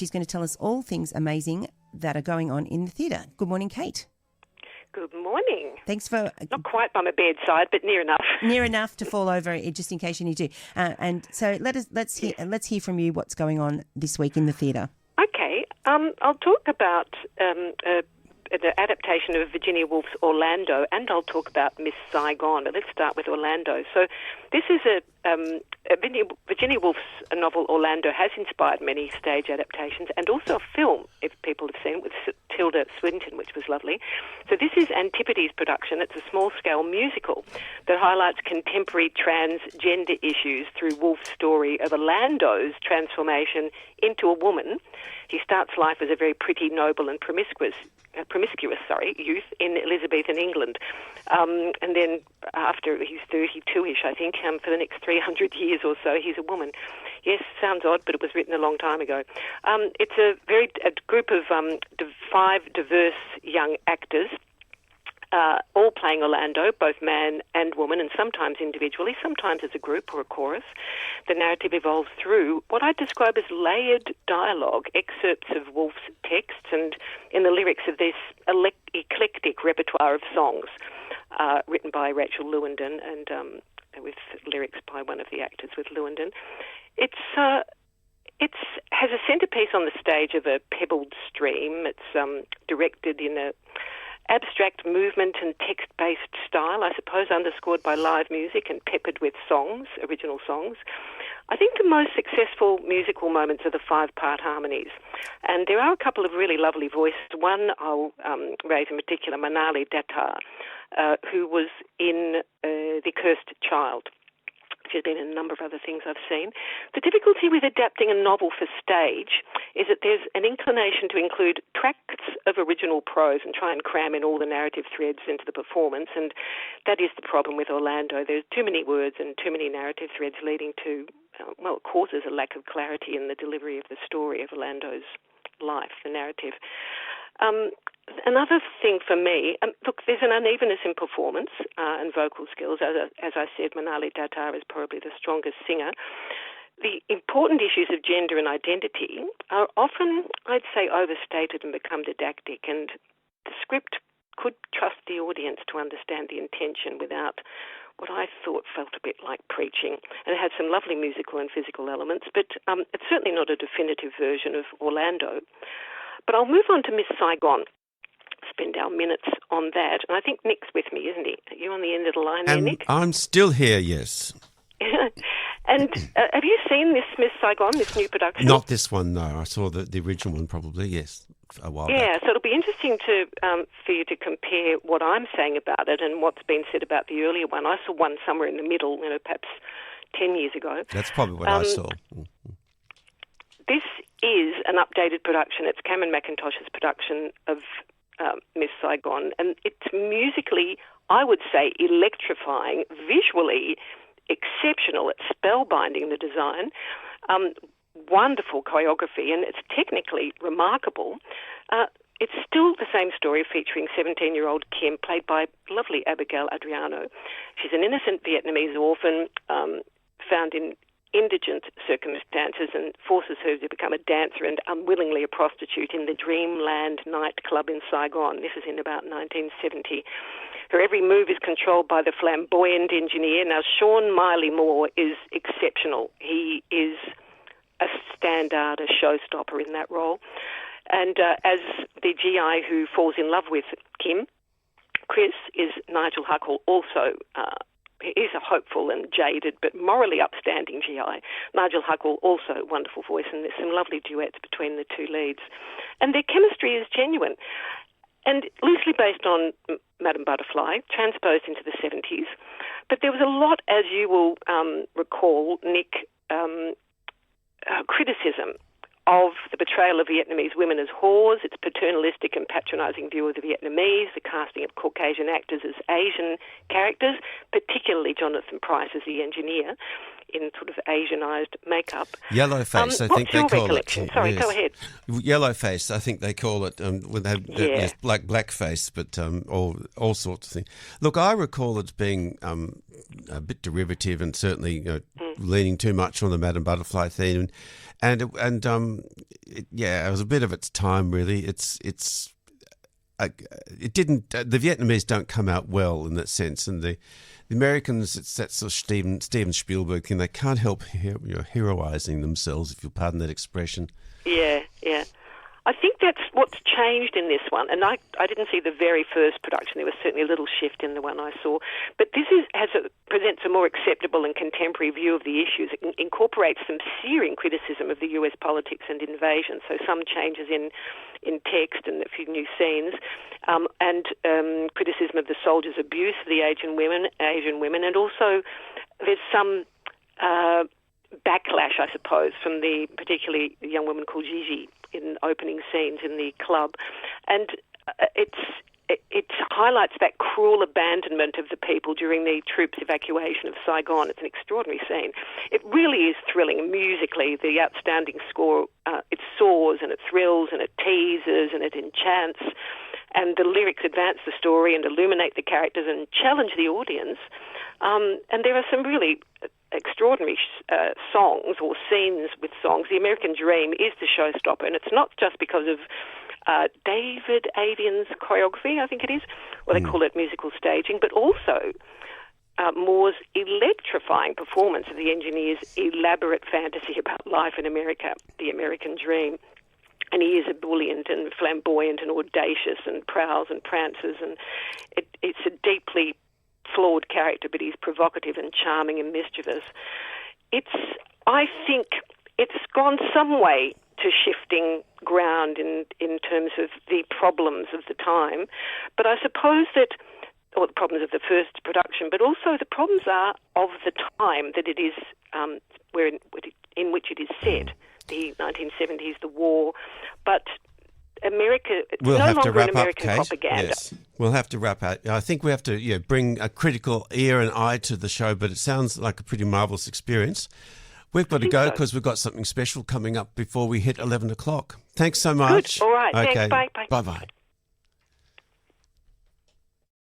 she's going to tell us all things amazing that are going on in the theatre. Good morning, Kate. Good morning. Thanks for... Not quite by my bedside, but near enough. Near enough to fall over, just in case you need to. And so let's hear from you what's going on this week in the theatre. Okay. I'll talk about the adaptation of Virginia Woolf's Orlando, and I'll talk about Miss Saigon. Let's start with Orlando. So this is Virginia Woolf's novel Orlando has inspired many stage adaptations and also a film, if people have seen it, with Tilda Swinton, which was lovely. So this is Antipodes production. It's a small-scale musical that highlights contemporary transgender issues through Woolf's story of Orlando's transformation into a woman. He starts life as a very pretty, noble and promiscuous youth in Elizabethan England. And then after he's 32-ish, I think, for the next 300 years or so, he's a woman. Yes, sounds odd, but it was written a long time ago. It's a group of 5 diverse young actors, all playing Orlando, both man and woman, and sometimes individually, sometimes as a group or a chorus. The narrative evolves through what I describe as layered dialogue, excerpts of Woolf's texts, and in the lyrics of this eclectic repertoire of songs written by Rachel Lewandon and with lyrics by one of the actors with Lewandon. It has a centrepiece on the stage of a pebbled stream. It's directed in a abstract movement and text-based style, I suppose, underscored by live music and peppered with songs, original songs. I think the most successful musical moments are the 5-part harmonies. And there are a couple of really lovely voices. One I'll raise in particular, Manali Datar, who was in The Cursed Child. She's been in a number of other things I've seen. The difficulty with adapting a novel for stage is that there's an inclination to include tracts of original prose and try and cram in all the narrative threads into the performance, and that is the problem with Orlando. There's too many words and too many narrative threads leading to, it causes a lack of clarity in the delivery of the story of Orlando's life, the narrative. Another thing for me, look, there's an unevenness in performance and vocal skills. As I said, Manali Datar is probably the strongest singer. The important issues of gender and identity are often, I'd say, overstated and become didactic, and the script could trust the audience to understand the intention without what I thought felt a bit like preaching. And it had some lovely musical and physical elements, but it's certainly not a definitive version of Orlando. But I'll move on to Miss Saigon, spend our minutes on that. And I think Nick's with me, isn't he? Are you on the end of the line there, Nick? I'm still here, yes. And have you seen this Miss Saigon, this new production? Not this one, no. I saw the original one probably, yes, a while back. Yeah, so it'll be interesting for you to compare what I'm saying about it and what's been said about the earlier one. I saw one somewhere in the middle, perhaps 10 years ago. That's probably what I saw. This is an updated production. It's Cameron McIntosh's production of Miss Saigon, and it's musically, I would say, electrifying, visually exceptional. It's spellbinding, the design, wonderful choreography, and it's technically remarkable. It's still the same story featuring 17-year-old Kim, played by lovely Abigail Adriano. She's an innocent Vietnamese orphan found in indigent circumstances and forces her to become a dancer and unwillingly a prostitute in the Dreamland nightclub in Saigon. This is in about 1970. Her every move is controlled by the flamboyant engineer. Now, Sean Miley Moore is exceptional. He is a standout, a showstopper in that role. And as the GI who falls in love with Kim, Chris, is Nigel Huckle, also he's a hopeful and jaded but morally upstanding GI. Nigel Huckle, also a wonderful voice, and there's some lovely duets between the two leads. And their chemistry is genuine and loosely based on Madame Butterfly, transposed into the 70s. But there was a lot, as you will recall, Nick, criticism of the portrayal of Vietnamese women as whores, its paternalistic and patronising view of the Vietnamese, the casting of Caucasian actors as Asian characters, particularly Jonathan Pryce as the engineer, in sort of Asianised makeup. Yellowface, I think they call it. Sorry, yes. Go ahead. Yellowface, I think they call it. Yes, blackface, but all sorts of things. Look, I recall it being a bit derivative and certainly leaning too much on the Madame Butterfly theme. Yeah, it was a bit of its time, really. It didn't. The Vietnamese don't come out well in that sense, and the Americans, it's that sort of Steven Spielberg thing. They can't help heroising themselves, if you'll pardon that expression. Yeah. I think that's what's changed in this one. And I didn't see the very first production. There was certainly a little shift in the one I saw. But this presents a more acceptable and contemporary view of the issues. It incorporates some searing criticism of the US politics and invasion, so some changes in text and a few new scenes, and criticism of the soldiers' abuse of the Asian women, and also there's some backlash, I suppose, from particularly the young woman called Gigi in opening scenes in the club, and it highlights that cruel abandonment of the people during the troops' evacuation of Saigon. It's an extraordinary scene. It really is thrilling musically. The outstanding score, it soars and it thrills and it teases and it enchants, and the lyrics advance the story and illuminate the characters and challenge the audience. And there are some really extraordinary songs or scenes with songs. The American Dream is the showstopper, and it's not just because of David Avian's choreography, I think it is, or they call it musical staging, but also Moore's electrifying performance of the engineer's elaborate fantasy about life in America, the American Dream. And he is ebullient and flamboyant and audacious and prowls and prances, and it's a deeply flawed character, but he's provocative and charming and mischievous. I think it's gone some way to shifting ground in terms of the problems of the time, but I suppose that, or the problems of the first production, but also the problems are of the time that it is, in which it is set, the 1970s, the war, but America, it's no longer an American propaganda. Yes. We'll have to wrap up. I think we have to bring a critical ear and eye to the show, but it sounds like a pretty marvellous experience. We've got to go because we've got something special coming up before we hit 11 o'clock. Thanks so much. Good. All right. Okay. Thanks. Bye. Bye-bye.